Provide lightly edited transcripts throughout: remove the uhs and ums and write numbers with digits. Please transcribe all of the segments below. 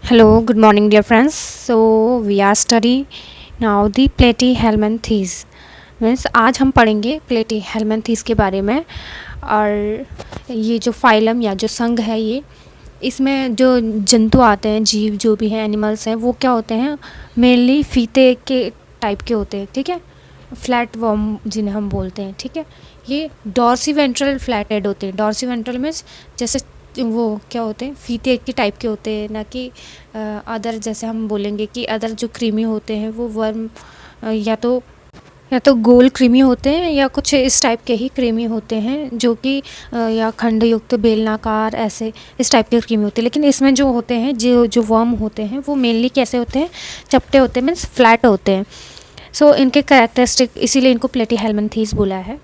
Hello, good morning, dear friends. So we are study now the platyhelminthes. Means आज हम पढ़ेंगे प्लेटीहेल्मिन्थीस के बारे में। और ये जो फाइलम या जो संघ है, ये इसमें जो जंतु आते हैं, जीव जो भी हैं, एनिमल्स हैं, वो क्या होते हैं, मेनली फीते के टाइप के होते हैं। ठीक है, फ्लैट वर्म जिन्हें हम बोलते हैं। ठीक है, ये डॉर्सीवेंट्रल फ्लैटेड होते हैं। डॉर्सीवेंट्रल मीन्स जैसे वो क्या होते हैं, फीते के टाइप के होते हैं, ना कि अदर जैसे हम बोलेंगे कि अदर जो कृमि होते हैं वो वर्म या तो गोल कृमि होते हैं या कुछ इस टाइप के ही कृमि होते हैं, जो कि या खंड युक्त बेलनाकार ऐसे इस टाइप के कृमि होते हैं। लेकिन इसमें जो होते हैं, जो वर्म होते हैं, वो मेनली कैसे होते हैं, चपटे होते हैं, मीन्स फ्लैट होते हैं। सो इनके कैरेक्टरिस्टिक, इसीलिए इनको प्लेटीहेल्मिन्थीस बोला है।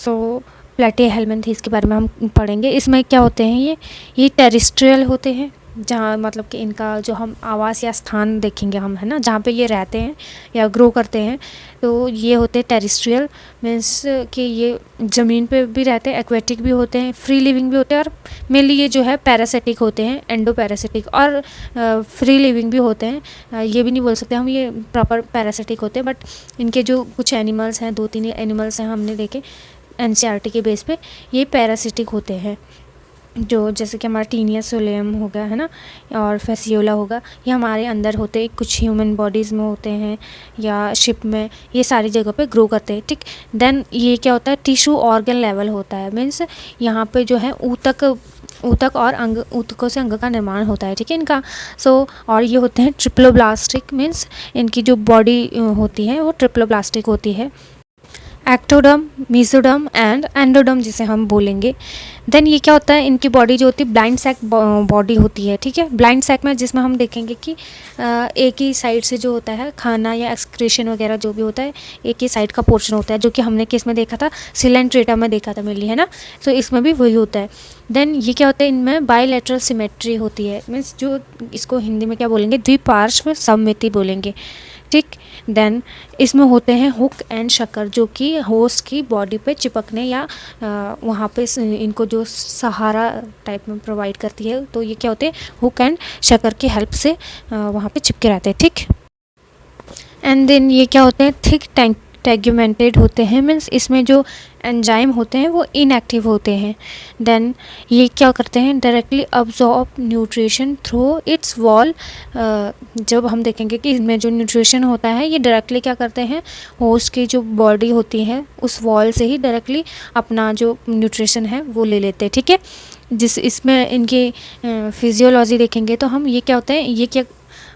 सो प्लेटीहेल्मिन्थीस के बारे में हम पढ़ेंगे। इसमें क्या होते हैं, ये टेरेस्ट्रियल होते हैं, जहाँ मतलब कि इनका जो हम आवास या स्थान देखेंगे हम, है ना, जहाँ पे ये रहते हैं या ग्रो करते हैं, तो ये होते हैं टेरेस्ट्रियल। मीन्स कि ये ज़मीन पे भी रहते हैं, एक्वेटिक भी होते हैं, फ्री लिविंग भी होते हैं, और मेनली ये जो है पैरासिटिक होते हैं, एंडोपैरासिटिक और फ्री लिविंग भी होते हैं। ये भी नहीं बोल सकते हम ये प्रॉपर पैरासिटिक होते हैं, बट इनके जो कुछ एनिमल्स हैं, 2-3 एनिमल्स हैं हमने देखे एनसीईआरटी के बेस पे, ये पैरासिटिक होते हैं। जो जैसे कि हमारा टीनिया सोलेम हो गया, है ना, और फेसियोला होगा, ये हमारे अंदर होते हैं, कुछ ह्यूमन बॉडीज़ में होते हैं या शिप में, ये सारी जगह पे ग्रो करते हैं। ठीक, देन ये क्या होता है, टिश्यू ऑर्गन लेवल होता है। मीन्स यहाँ पे जो है ऊतक और अंग, ऊतकों से अंग का निर्माण होता है। ठीक है, इनका और ये होते हैं ट्रिप्लोब्लास्टिक। मीन्स इनकी जो बॉडी होती है वो ट्रिप्लोब्लास्टिक होती है। एक्टोडर्म, मेसोडर्म एंड एंडोडर्म जिसे हम बोलेंगे। देन ये क्या होता है, इनकी बॉडी जो होती है ब्लाइंड सैक बॉडी होती है। ठीक है, ब्लाइंड सैक में जिसमें हम देखेंगे कि एक ही साइड से जो होता है खाना या एक्सक्रीशन वगैरह जो भी होता है, एक ही साइड का पोर्शन होता है, जो कि हमने किस में देखा था, सिलेंट्रेटा में देखा था मेनली, है ना। तो इसमें भी वही होता है। देन ये क्या होता है, इनमें बायलैटरल सिमेट्री होती है। मीन्स जो इसको हिंदी में क्या बोलेंगे, द्विपार्श्व सममिति बोलेंगे। ठीक, देन इसमें होते हैं हुक एंड शकर, जो कि होस्ट की बॉडी पे चिपकने या वहाँ पे इनको जो सहारा टाइप में प्रोवाइड करती है, तो ये क्या होते हैं, हुक एंड शकर की हेल्प से वहाँ पे चिपके रहते हैं। ठीक, एंड देन ये क्या होते हैं, थिक टेग्यूमेंटेड होते हैं। मीन्स इसमें जो एंजाइम होते हैं वो इनएक्टिव होते हैं। देन ये क्या करते हैं, directly absorb nutrition through it's wall. जब हम देखेंगे कि इसमें जो न्यूट्रिशन होता है, ये डायरेक्टली क्या करते हैं, होस्ट की जो बॉडी होती है उस वॉल से ही डायरेक्टली अपना जो न्यूट्रिशन है वो ले लेते हैं। ठीक है, इसमें इनकी फिजियोलॉजी देखेंगे तो हम, ये क्या होते हैं, ये क्या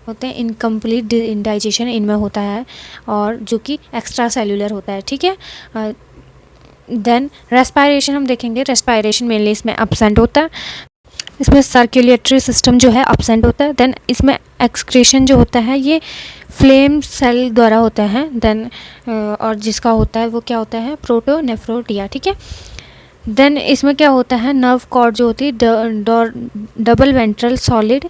होते हैं, इनकम्प्लीट डाइजेशन इनमें होता है, और जो कि एक्स्ट्रा सेल्यूलर होता है। ठीक है, देन रेस्पायरेशन हम देखेंगे, रेस्पायरेशन मेनली इसमें एब्सेंट होता है, इसमें सर्कुलेटरी सिस्टम जो है एब्सेंट होता है। देन इसमें एक्सक्रीशन जो होता है ये फ्लेम सेल द्वारा होता है। देन और जिसका होता है वो क्या होता है, प्रोटोनेफ्रोटिया। ठीक है, देन इसमें क्या होता है, नर्व कॉर्ड जो होती है double ventral solid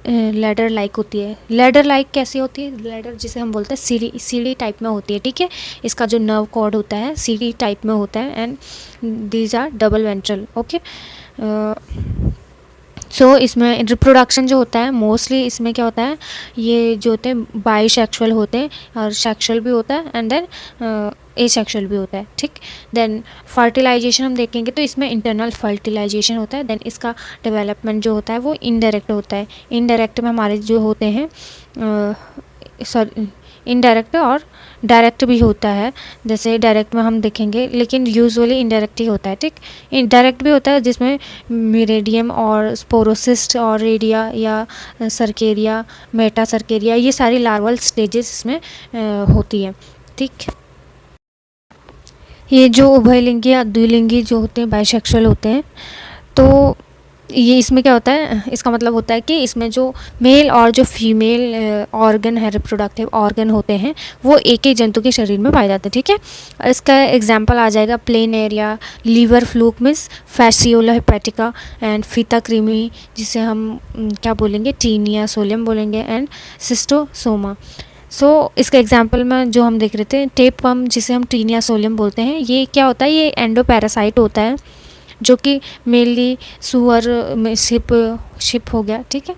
ladder like होती है। लैडर लाइक कैसी होती है, लैडर जिसे हम बोलते हैं सीढ़ी टाइप में होती है। ठीक है, इसका जो नर्व कॉर्ड होता है सीढ़ी टाइप में होता है, and these are double ventral. Okay, so इसमें रिप्रोडक्शन जो होता है मोस्टली इसमें क्या होता है, ये जो होते हैं बाईसेक्सुअल होते हैं, और सेक्सुअल भी होता है, एंड देन एसेक्सुअल भी होता है। ठीक, देन फर्टिलाइजेशन हम देखेंगे तो इसमें इंटरनल फर्टिलाइजेशन होता है। देन इसका डेवलपमेंट जो होता है वो इनडायरेक्ट होता है। इनडायरेक्ट में हमारे जो होते हैं इनडायरेक्ट और डायरेक्ट भी होता है। जैसे डायरेक्ट में हम देखेंगे, लेकिन यूजुअली इनडायरेक्ट ही होता है। ठीक, डायरेक्ट भी होता है जिसमें मिरेडियम और स्पोरोसिस्ट और रेडिया या सर्केरिया, मेटा सर्केरिया, ये सारी लार्वल स्टेजेस इसमें होती है। ठीक, ये जो उभयलिंगी या द्विलिंगी जो होते हैं, बाइसेक्सुअल होते हैं, तो ये इसमें क्या होता है, इसका मतलब होता है कि इसमें जो मेल और जो फीमेल ऑर्गन है, रिप्रोडक्टिव ऑर्गन होते हैं, वो एक ही जंतु के शरीर में पाए जाते हैं। ठीक है, इसका एग्जांपल आ जाएगा planaria, liver fluke means fasciola hepatica, and फीता क्रीमी जिसे हम क्या बोलेंगे, टीनिया सोलियम बोलेंगे, एंड सिस्टोसोमा। इसका एग्जाम्पल में जो हम देख रहे थे, टेप वर्म जिसे हम टीनिया सोलियम बोलते हैं, ये क्या होता है, ये एंडोपैरासाइट होता है, जो कि मेनली सुअर में शिप हो गया। ठीक है,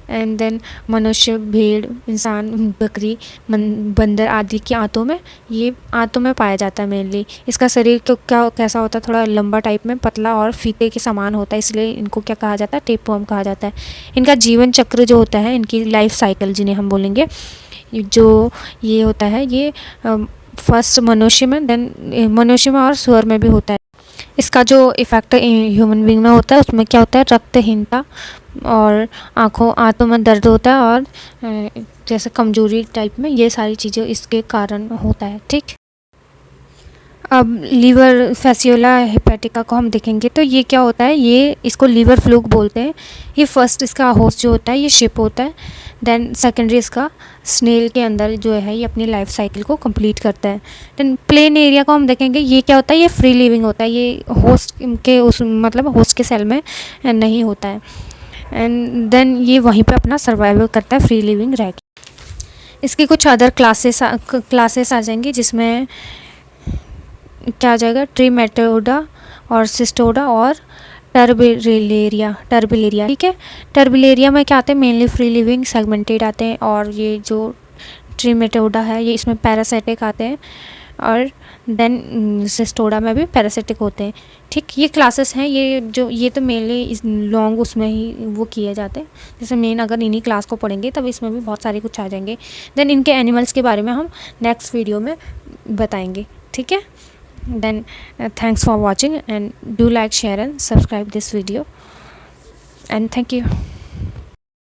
एंड देन मनुष्य, भेड़, इंसान, बकरी, बंदर आदि की आंतों में पाया जाता है मेनली। इसका शरीर तो कैसा होता है, थोड़ा लंबा टाइप में, पतला और फीते के समान होता है, इसलिए इनको क्या कहा जाता है, टेपवर्म कहा जाता है। इनका जीवन चक्र जो होता है, इनकी लाइफ साइकिल जिन्हें हम बोलेंगे, जो ये होता है, ये फर्स्ट मनुष्य में, देन मनुष्य में और सुअर में भी होता है। इसका जो इफ़ेक्ट ह्यूमन बीइंग में होता है, उसमें क्या होता है, रक्तहीनता और आंतों में दर्द होता है, और जैसे कमजोरी टाइप में, ये सारी चीज़ें इसके कारण होता है। ठीक, अब लीवर फैसियोला हेपेटिका को हम देखेंगे तो ये क्या होता है, ये इसको लीवर फ्लूक बोलते हैं। ये फर्स्ट इसका होस्ट जो होता है ये शिप होता है, देन सेकेंडरी इसका स्नेल के अंदर जो है ये अपनी लाइफ साइकिल को कंप्लीट करता है। देन प्लेन एरिया को हम देखेंगे, ये क्या होता है, ये फ्री लिविंग होता है, ये होस्ट के उस मतलब होस्ट के सेल में नहीं होता है, एंड देन ये वहीं पे अपना सर्वाइवल करता है फ्री लिविंग रह के। इसकी कुछ अदर क्लासेस आ जाएंगी, जिसमें क्या आ जाएगा, ट्रीमेटोडा और सिस्टोडा और टर्बिलेरिया। ठीक है, टर्बिलेरिया में क्या आते हैं, मेनली फ्री लिविंग सेगमेंटेड आते हैं, और ये जो ट्रीमेटोडा है ये इसमें पैरासिटिक आते हैं, और देन सिस्टोडा में भी पैरासिटिक होते हैं। ठीक, ये क्लासेस हैं, ये तो मेनली लॉन्ग उसमें ही वो किए जाते हैं। जैसे मेन अगर इन्हीं क्लास को पढ़ेंगे तब इसमें भी बहुत सारे कुछ आ जाएंगे। देन इनके एनिमल्स के बारे में हम नेक्स्ट वीडियो में बताएंगे। ठीक है, then thanks for watching, and do like, share and subscribe this video, and thank you.